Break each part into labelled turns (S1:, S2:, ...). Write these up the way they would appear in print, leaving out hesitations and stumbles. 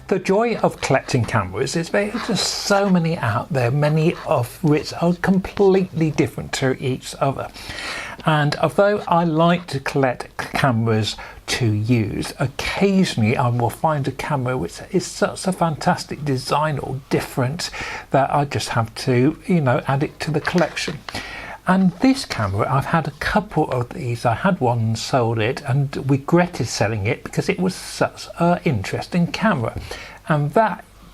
S1: The joy of collecting cameras is there's so many out there, many of which are completely different to each other. And although I like to collect cameras to use, occasionally I will find a camera which is such a fantastic design or different that I just have to, add it to the collection. And this camera, I've had a couple of these. I had one and sold it and regretted selling it because it was such an interesting camera. And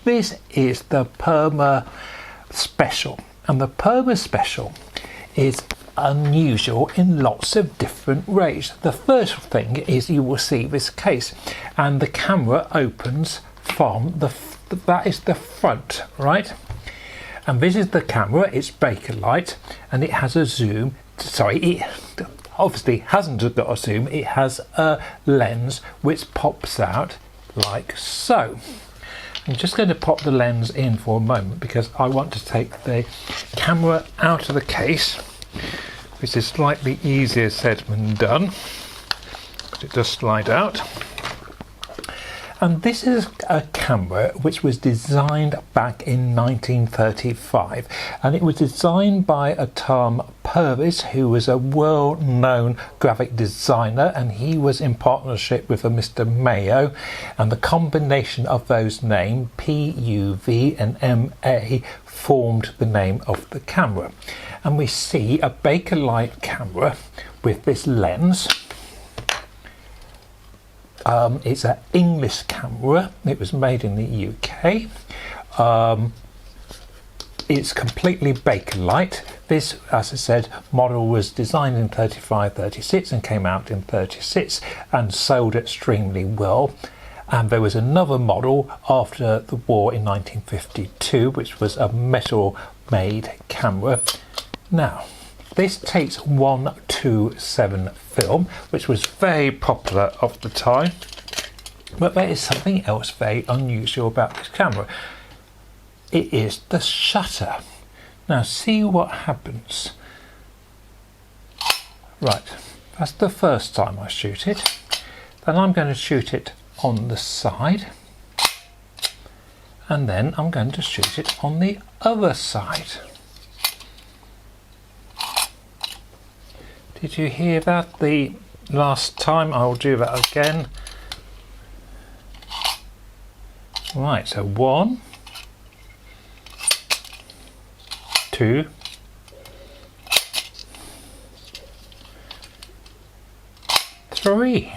S1: this is the Purma Special. And the Purma Special is unusual in lots of different ways. The first thing is you will see this case, and the camera opens from that is the front, right? And this is the camera. It's Bakelite, and it has a zoom. Sorry, it obviously hasn't got a zoom. It has a lens which pops out like so. I'm just going to pop the lens in for a moment because I want to take the camera out of the case, which is slightly easier said than done, but it does slide out. And this is a camera which was designed back in 1935, and it was designed by Tom Purvis, who was a well-known graphic designer, and he was in partnership with a Mr. Mayo, and the combination of those names, PUV and MA, formed the name of the camera. And we see a Bakelite camera with this lens. It's an English camera. It was made in the UK. It's completely Bakelite. This, as I said, model was designed in 35-36 and came out in 36 and sold extremely well. And there was another model after the war in 1952, which was a metal-made camera. Now, this takes 1:7 film, which was very popular of the time. But there is something else very unusual about this camera. It is the shutter. Now, see what happens. Right, that's the first time I shoot it. Then I'm going to shoot it on the side. And then I'm going to shoot it on the other side. Did you hear that the last time? I'll do that again. Right, so 1, 2, 3.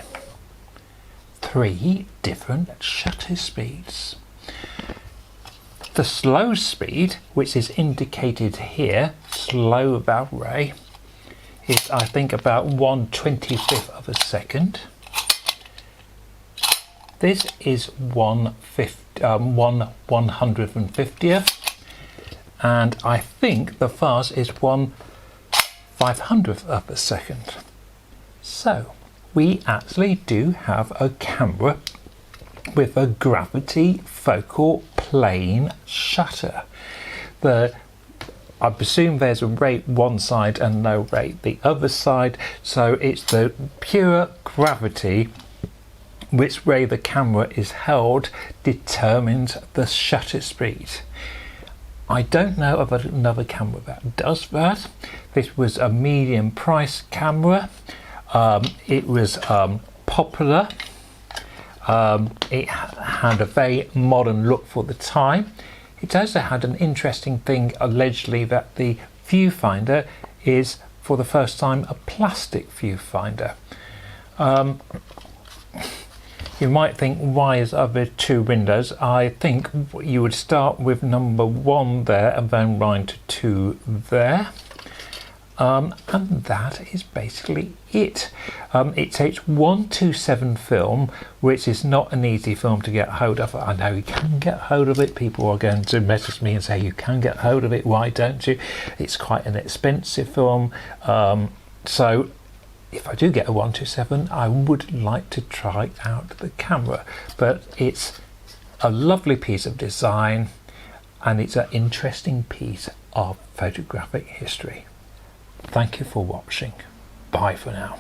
S1: 3 different shutter speeds. The slow speed, which is indicated here, slow about ray, is I think about 1/25th of a second. This is 1/150th, and I think the fast is 1/500th of a second. So we actually do have a camera with a gravity focal plane shutter. I presume there's a rate one side and no rate the other side, so it's the pure gravity which way the camera is held determines the shutter speed. I don't know of another camera that does that. This was a medium price camera. It was popular. It had a very modern look for the time. It also had an interesting thing, allegedly, that the viewfinder is for the first time a plastic viewfinder. You might think, why are there 2 windows? I think you would start with number 1 there and then run to 2 there. And that is basically it. It takes 1:7 film, which is not an easy film to get hold of. I know you can get hold of it. People are going to message me and say, you can get hold of it, why don't you? It's quite an expensive film. So if I do get a 1:7, I would like to try out the camera. But it's a lovely piece of design, and it's an interesting piece of photographic history. Thank you for watching. Bye for now.